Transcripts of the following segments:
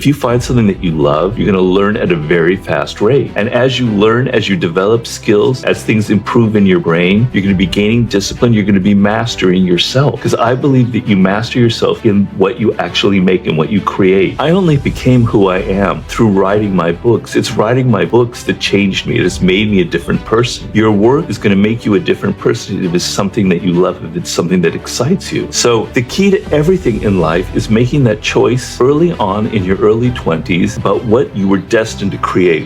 If you find something that you love, you're going to learn at a very fast rate. And as you learn, as you develop skills, as things improve in your brain, you're going to be gaining discipline. You're going to be mastering yourself. Because I believe that you master yourself in what you actually make and what you create. I only became who I am through writing my books. It's writing my books that changed me. It has made me a different person. Your work is going to make you a different person if it's something that you love, if it's something that excites you. So the key to everything in life is making that choice early on in your early 20s about what you were destined to create.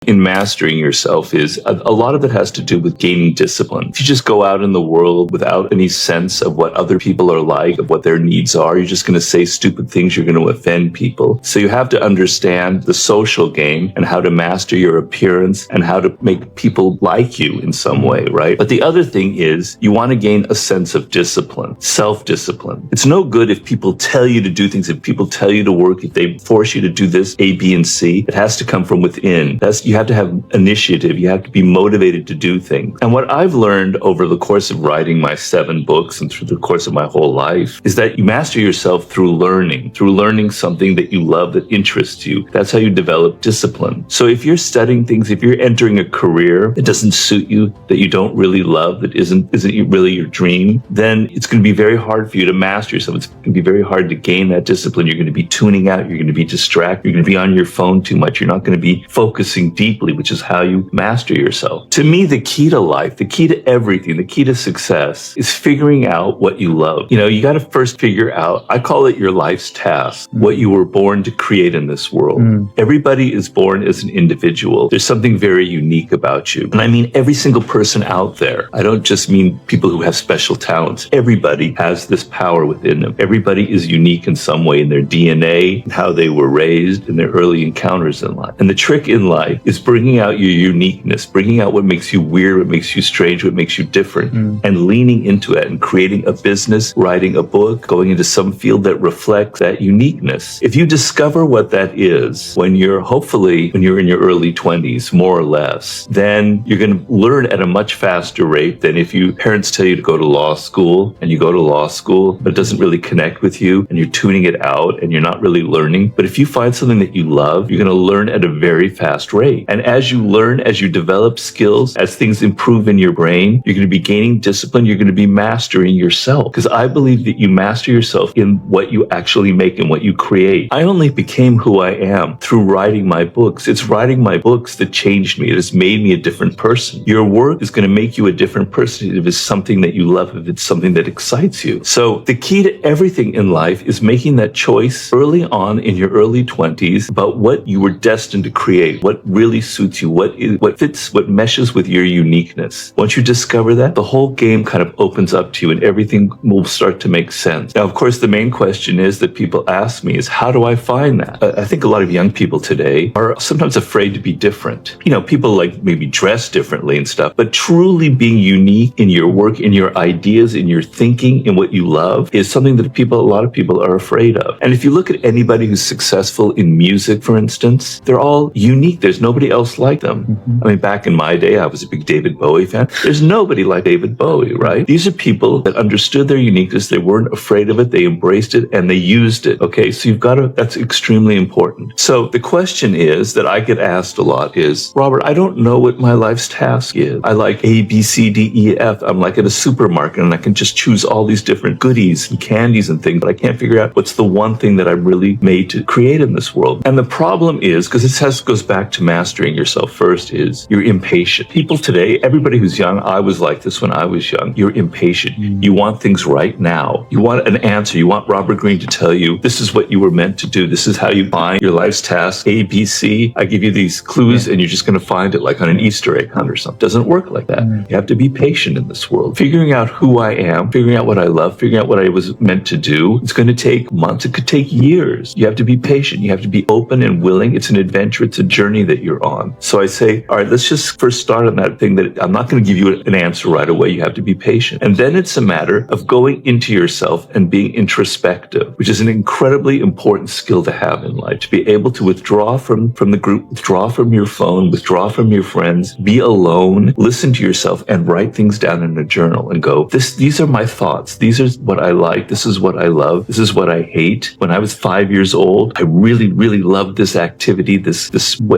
In mastering yourself is a lot of it has to do with gaining discipline. If you just go out in the world without any sense of what other people are like, of what their needs are, you're just going to say stupid things, you're going to offend people. So you have to understand the social game and how to master your appearance and how to make people like you in some way, right? But the other thing is you want to gain a sense of discipline, self-discipline. It's no good if people tell you to do things, if people tell you to work, if they force you to do this, A, B, and C. It has to come from within. You have to have initiative. You have to be motivated to do things. And what I've learned over the course of writing my 7 books and through the course of my whole life is that you master yourself through learning something that you love, that interests you. That's how you develop discipline. So if you're studying things, if you're entering a career that doesn't suit you, that you don't really love, that isn't really your dream, then it's going to be very hard for you to master yourself. It's going to be very hard to gain that discipline. You're going to be tuning out. You're going to be distracted. You're going to be on your phone too much. You're not going to be focusing deeply, which is how you master yourself. To me, the key to life, the key to everything, the key to success is figuring out what you love. You got to first figure out, I call it your life's task, what you were born to create in this world. Everybody is born as an individual. There's something very unique about you. And I mean every single person out there. I don't just mean people who have special talents. Everybody has this power within them. Everybody is unique in some way in their DNA, in how they were raised, in their early encounters in life. And the trick in life is bringing out your uniqueness, bringing out what makes you weird, what makes you strange, what makes you different, and leaning into it and creating a business, writing a book, going into some field that reflects that uniqueness. If you discover what that is when you're in your early 20s, more or less, then you're going to learn at a much faster rate than if parents tell you to go to law school and you go to law school, but it doesn't really connect with you and you're tuning it out and you're not really learning. But if you find something that you love, you're going to learn at a very fast rate. And as you learn, as you develop skills, as things improve in your brain, you're going to be gaining discipline. You're going to be mastering yourself. Because I believe that you master yourself in what you actually make and what you create. I only became who I am through writing my books. It's writing my books that changed me. It has made me a different person. Your work is going to make you a different person if it's something that you love, if it's something that excites you. So the key to everything in life is making that choice early on in your early 20s about what you were destined to create, what really suits you, what fits, what meshes with your uniqueness. Once you discover that, the whole game kind of opens up to you and everything will start to make sense. Now, of course, the main question is that people ask me is, how do I find that? I think a lot of young people today are sometimes afraid to be different. People like maybe dress differently and stuff, but truly being unique in your work, in your ideas, in your thinking, in what you love is something that a lot of people are afraid of. And if you look at anybody who's successful in music, for instance, they're all unique. There's nobody else like them. I mean, back in my day, I was a big David Bowie fan. There's nobody like David Bowie, right? These are people that understood their uniqueness. They weren't afraid of it. They embraced it and they used it. Okay, so that's extremely important. So the question is that I get asked a lot is, Robert, I don't know what my life's task is. I like A, B, C, D, E, F. I'm like at a supermarket and I can just choose all these different goodies and candies and things, but I can't figure out what's the one thing that I'm really made to create in this world. And the problem is, because it goes back to mastering yourself first, is you're impatient. People today, everybody who's young, I was like this when I was young, you're impatient. You want things right now. You want an answer. You want Robert Greene to tell you, this is what you were meant to do. This is how you find your life's task, A, B, C. I give you these clues and you're just going to find it like on an Easter egg hunt or something. It doesn't work like that. You have to be patient in this world. Figuring out who I am, figuring out what I love, figuring out what I was meant to do. It's going to take months. It could take years. You have to be patient. You have to be open and willing. It's an adventure. It's a journey that you're you're on. So I say, all right, let's just first start on that thing that I'm not going to give you an answer right away. You have to be patient. And then it's a matter of going into yourself and being introspective, which is an incredibly important skill to have in life, to be able to withdraw from the group, withdraw from your phone, withdraw from your friends, be alone, listen to yourself and write things down in a journal and go, these are my thoughts. These are what I like. This is what I love. This is what I hate. When I was 5 years old, I really, really loved this activity, this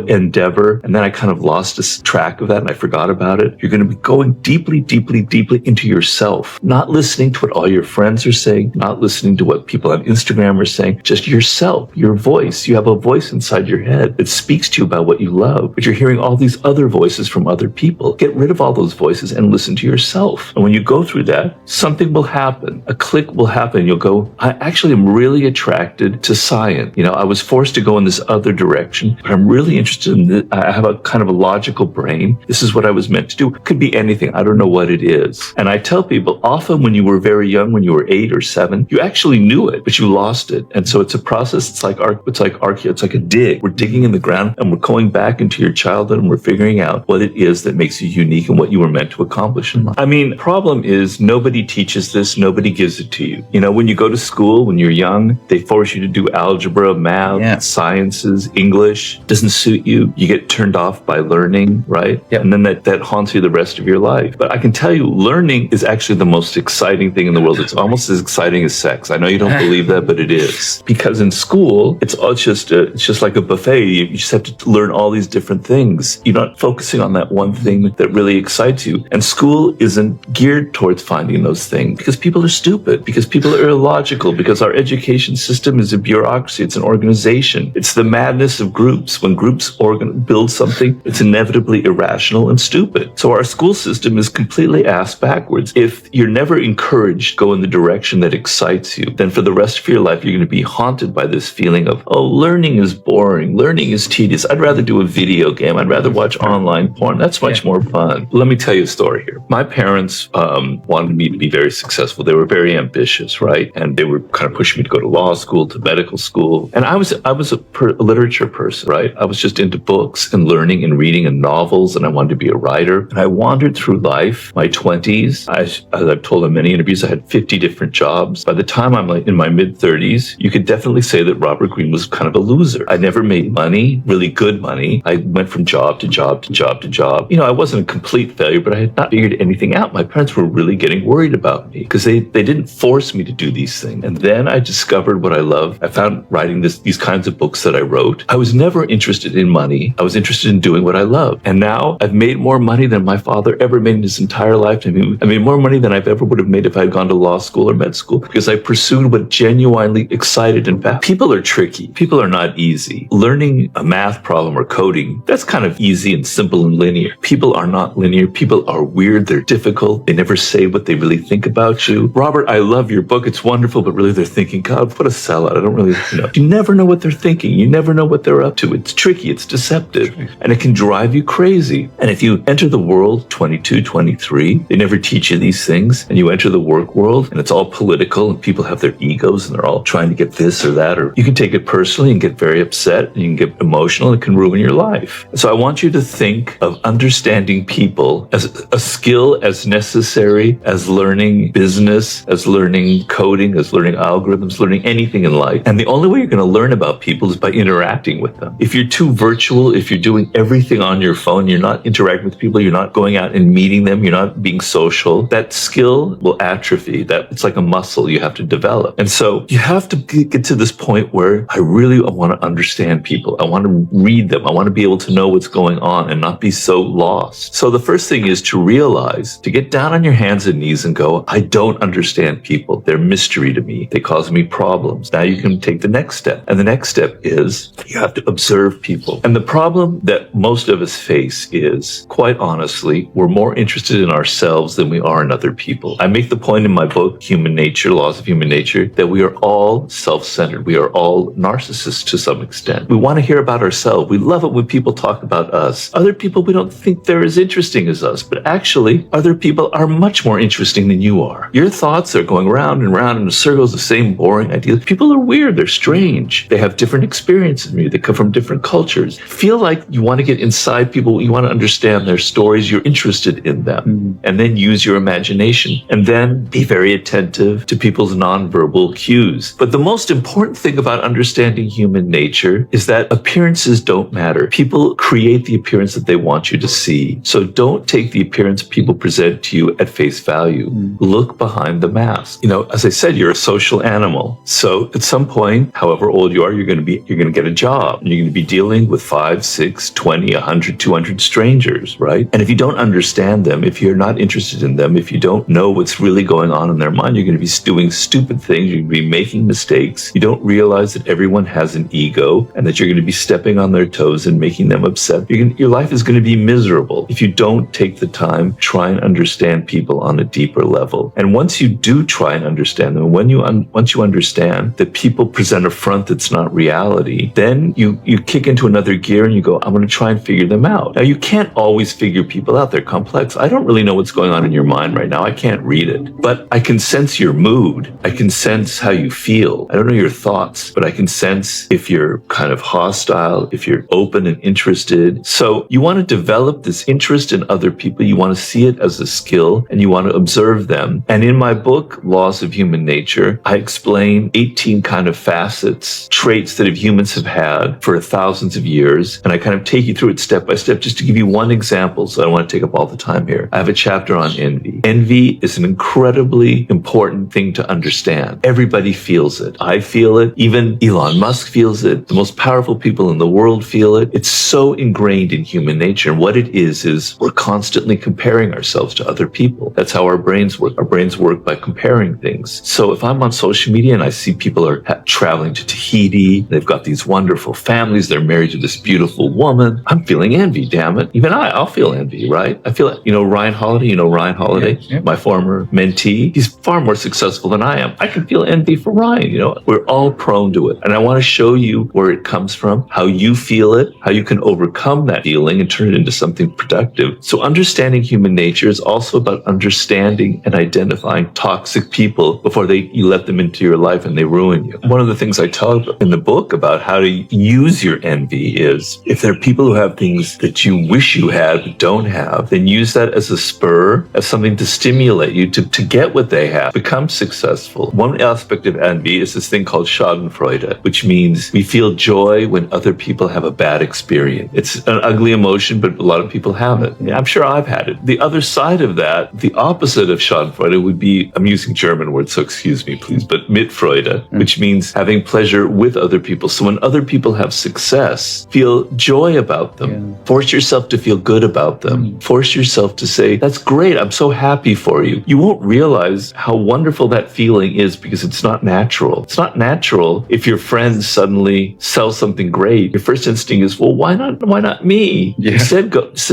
endeavor. And then I kind of lost track of that and I forgot about it. You're going to be going deeply, deeply, deeply into yourself, not listening to what all your friends are saying, not listening to what people on Instagram are saying, just yourself, your voice. You have a voice inside your head that speaks to you about what you love, but you're hearing all these other voices from other people. Get rid of all those voices and listen to yourself. And when you go through that, something will happen. A click will happen. You'll go, I actually am really attracted to science. I was forced to go in this other direction, but I'm really interested in this. I have a kind of a logical brain. This is what I was meant to do. It could be anything. I don't know what it is. And I tell people, often when you were very young, when you were 8 or 7, you actually knew it, but you lost it. And so it's a process. It's like a dig. We're digging in the ground and we're going back into your childhood and we're figuring out what it is that makes you unique and what you were meant to accomplish in life. I mean, the problem is nobody teaches this. Nobody gives it to you. When you go to school, when you're young, they force you to do algebra, math, sciences, English. Doesn't suit you. You get turned off by learning, right? Yep. And then that haunts you the rest of your life. But I can tell you, learning is actually the most exciting thing in the world. It's almost as exciting as sex. I know you don't believe that, but it is. Because in school, it's just like a buffet. You just have to learn all these different things. You're not focusing on that one thing that really excites you. And school isn't geared towards finding those things because people are stupid, because people are illogical, because our education system is a bureaucracy. It's an organization. It's the madness of groups. When groups build something, it's inevitably irrational and stupid. So our school system is completely ass backwards. If you're never encouraged to go in the direction that excites you, then for the rest of your life, you're going to be haunted by this feeling of, oh, learning is boring. Learning is tedious. I'd rather do a video game. I'd rather watch online porn. That's much more fun. Let me tell you a story here. My parents wanted me to be very successful. They were very ambitious, right? And they were kind of pushing me to go to law school, to medical school. And I was a literature person, right? I was just into books and learning and reading and novels, and I wanted to be a writer. And I wandered through life, my 20s. As I've told in many interviews, I had 50 different jobs. By the time I'm in my mid-30s, you could definitely say that Robert Greene was kind of a loser. I never made money, really good money. I went from job to job to job to job. I wasn't a complete failure, but I had not figured anything out. My parents were really getting worried about me because they didn't force me to do these things. And then I discovered what I love. I found writing these kinds of books that I wrote. I was never interested in money. I was interested in doing what I love. And now I've made more money than my father ever made in his entire life. I made more money than I've ever would have made if I had gone to law school or med school because I pursued what genuinely excited and fast. People are tricky. People are not easy. Learning a math problem or coding, that's kind of easy and simple and linear. People are not linear. People are weird. They're difficult. They never say what they really think about you. Robert, I love your book. It's wonderful, but really they're thinking, God, what a sellout. I don't really know. You never know what they're thinking. You never know what they're up to. It's tricky. It's deceptive. And it can drive you crazy. And if you enter the world 22, 23, they never teach you these things. And you enter the work world and it's all political and people have their egos and they're all trying to get this or that, or you can take it personally and get very upset and you can get emotional and it can ruin your life. So I want you to think of understanding people as a skill as necessary as learning business, as learning coding, as learning algorithms, learning anything in life. And the only way you're going to learn about people is by interacting with them. If you're too virtual, if you're doing everything on your phone, you're not interacting with people, you're not going out and meeting them, you're not being social, that skill will atrophy. It's like a muscle you have to develop. And so you have to get to this point where I want to understand people. I want to read them. I want to be able to know what's going on and not be so lost. So the first thing is to realize, to get down on your hands and knees and go, I don't understand people. They're mystery to me. They cause me problems. Now you can take the next step. And the next step is you have to observe people. And the problem that most of us face is, quite honestly, we're more interested in ourselves than we are in other people. I make the point in my book, Human Nature, Laws of Human Nature, that we are all self-centered. We are all narcissists to some extent. We want to hear about ourselves. We love it when people talk about us. Other people, we don't think they're as interesting as us, but actually, other people are much more interesting than you are. Your thoughts are going round and round in circles, the same boring ideas. People are weird. They're strange. They have different experiences than you. They come from different cultures. Feel feel like you want to get inside people, you want to understand their stories, you're interested in them, and then use your imagination, and then be very attentive to people's nonverbal cues. But the most important thing about understanding human nature is that appearances don't matter. People create the appearance that they want you to see. So don't take the appearance people present to you at face value. Look behind the mask. As I said, you're a social animal. So at some point, however old you are, you're going to get a job, and you're going to be dealing with 5, 6, 20, 100, 200 strangers, right? And if you don't understand them, if you're not interested in them, if you don't know what's really going on in their mind, you're going to be doing stupid things. You're going to be making mistakes. You don't realize that everyone has an ego and that you're going to be stepping on their toes and making them upset. Your life is going to be miserable if you don't take the time, try and understand people on a deeper level. And once you do try and understand them, once you understand that people present a front that's not reality, then you kick into another gear and you go, I'm going to try and figure them out. Now, you can't always figure people out. They're complex. I don't really know what's going on in your mind right now. I can't read it, but I can sense your mood. I can sense how you feel. I don't know your thoughts, but I can sense if you're kind of hostile, if you're open and interested. So you want to develop this interest in other people. You want to see it as a skill, and you want to observe them. And in my book, Laws of Human Nature, I explain 18 kind of facets, traits that humans have had for thousands of years. And I kind of take you through it step by step, just to give you one example. So I don't want to take up all the time here. I have a chapter on envy. Envy is an incredibly important thing to understand. Everybody feels it. I feel it. Even Elon Musk feels it. The most powerful people in the world feel it. It's so ingrained in human nature. And what it is we're constantly comparing ourselves to other people. That's how our brains work. Our brains work by comparing things. So if I'm on social media and I see people are traveling to Tahiti, they've got these wonderful families, they're married to this beautiful woman, I'm feeling envy, damn it. Even I'll feel envy, right? I feel it. Ryan Holiday, Yeah. my former mentee, he's far more successful than I am. I can feel envy for Ryan, We're all prone to it. And I want to show you where it comes from, how you feel it, how you can overcome that feeling and turn it into something productive. So understanding human nature is also about understanding and identifying toxic people before you let them into your life and they ruin you. One of the things I talk in the book about how to use your envy is, if there are people who have things that you wish you had but don't have, then use that as a spur, as something to stimulate you to get what they have, become successful. One aspect of envy is this thing called schadenfreude, which means we feel joy when other people have a bad experience. It's an ugly emotion, but a lot of people have it. I'm sure I've had it. The other side of that, the opposite of schadenfreude would be, I'm using German words, so excuse me, please, but Mitfreude, which means having pleasure with other people. So when other people have success, feel joy about them. Yeah. Force yourself to feel good about them. Force yourself to say, that's great, I'm so happy for you. You won't realize how wonderful that feeling is because it's not natural. It's not natural if your friends suddenly sell something great. Your first instinct is, well, why not me? Yeah. Instead,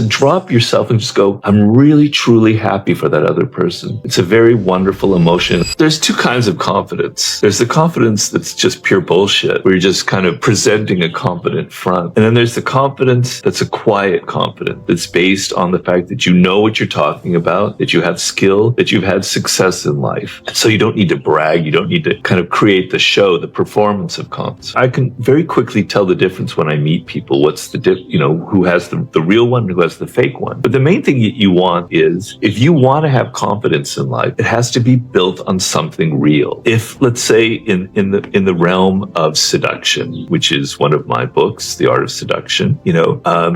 drop yourself and just go, I'm really, truly happy for that other person. It's a very wonderful emotion. There's two kinds of confidence. There's the confidence that's just pure bullshit, where you're just kind of presenting a confident front. And then there's the confidence that's a quiet confidence, that's based on the fact that you know what you're talking about, that you have skill, that you've had success in life. And so you don't need to brag. You don't need to kind of create the show, the performance of confidence. I can very quickly tell the difference when I meet people. What's the who has the real one, who has the fake one. But the main thing that you want is, if you want to have confidence in life, it has to be built on something real. If, let's say, in the realm of seduction, which is one of my books, The Art of Seduction,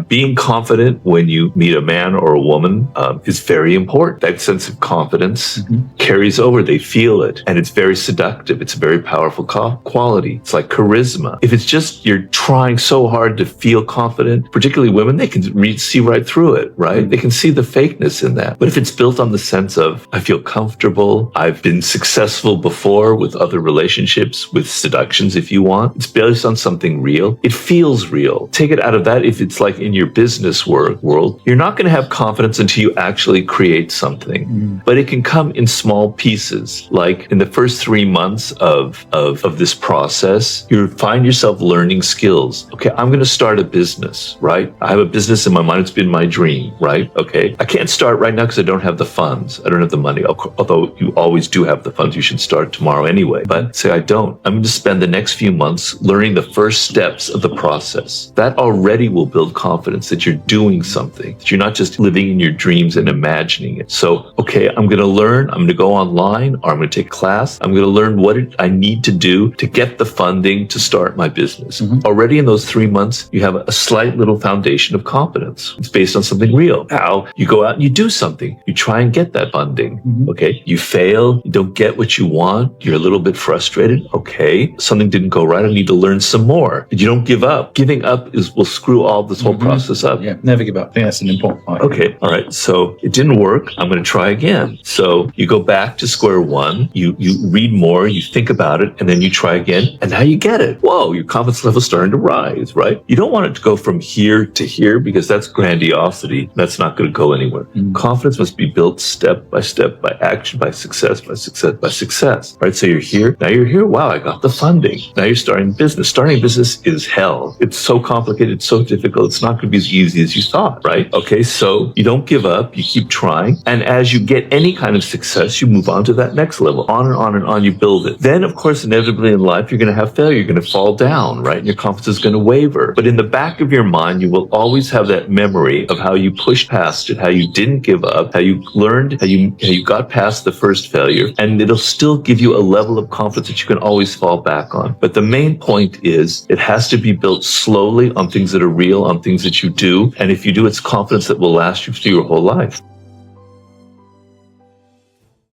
being confident when you meet a man or a woman is very important. That sense of confidence carries over. They feel it, and it's very seductive. It's a very powerful quality. It's like charisma. If it's just you're trying so hard to feel confident, particularly women, they can see right through it, right? They can see the fakeness in that. But if it's built on the sense of, I feel comfortable, I've been successful before with other relationships, with seductions if you want, it's based on something real. It feels real. Take it out of that. If it's like in your business world, you're not going to have confidence until you actually create something. But it can come in small pieces. Like in the first 3 months of this process, you find yourself learning skills. Okay, I'm going to start a business, right? I have a business in my mind. It's been my dream, right? Okay, I can't start right now because I don't have the funds. I don't have the money. Although you always do have the funds, you should start tomorrow anyway. But say I don't. I'm going to spend the next few months learning the first steps of the process. that already will build confidence that you're doing something, that you're not just living in your dreams and imagining it. So, okay, I'm going to learn, I'm going to go online, or I'm going to take a class. I'm going to learn what I need to do to get the funding to start my business. Already in those 3 months, you have a slight little foundation of confidence. It's based on something real. Now you go out and you do something. You try and get that funding. Okay. You fail. You don't get what you want. You're a little bit frustrated. Okay. Something didn't go right. I need to learn some more. And you don't give up. Giving up will screw all this whole process up. Yeah. Never give up. I think that's an important point. Okay. All right. So it didn't work. I'm going to try again. So you go back to square one. You read more. You think about it, and then you try again. And now you get it. Whoa, your confidence level is starting to rise, right? You don't want it to go from here to here because that's grandiosity. That's not going to go anywhere. Confidence must be built step by step, by action, by success, by success, by success, right? So you're here. Now you're here. Wow, I got the funding. Now you're starting business. Starting business is hell. It's so complicated. It's so difficult. It's not going to be as easy as you thought, right? Okay, so you don't give up. You keep trying. And as you get any kind of success, you move on to that next level. On and on and on, you build it. Then, of course, inevitably in life, you're going to have failure. You're going to fall down, right? And your confidence is going to waver. But in the back of your mind, you will always have that memory of how you pushed past it, how you didn't give up, how you learned, how you got past the first failure. And it'll still give you a level of confidence that you can always fall back on. But the main point is it has to be built slowly on things that are real, on things that you do. And if you do, it's confidence that will last you through your whole life.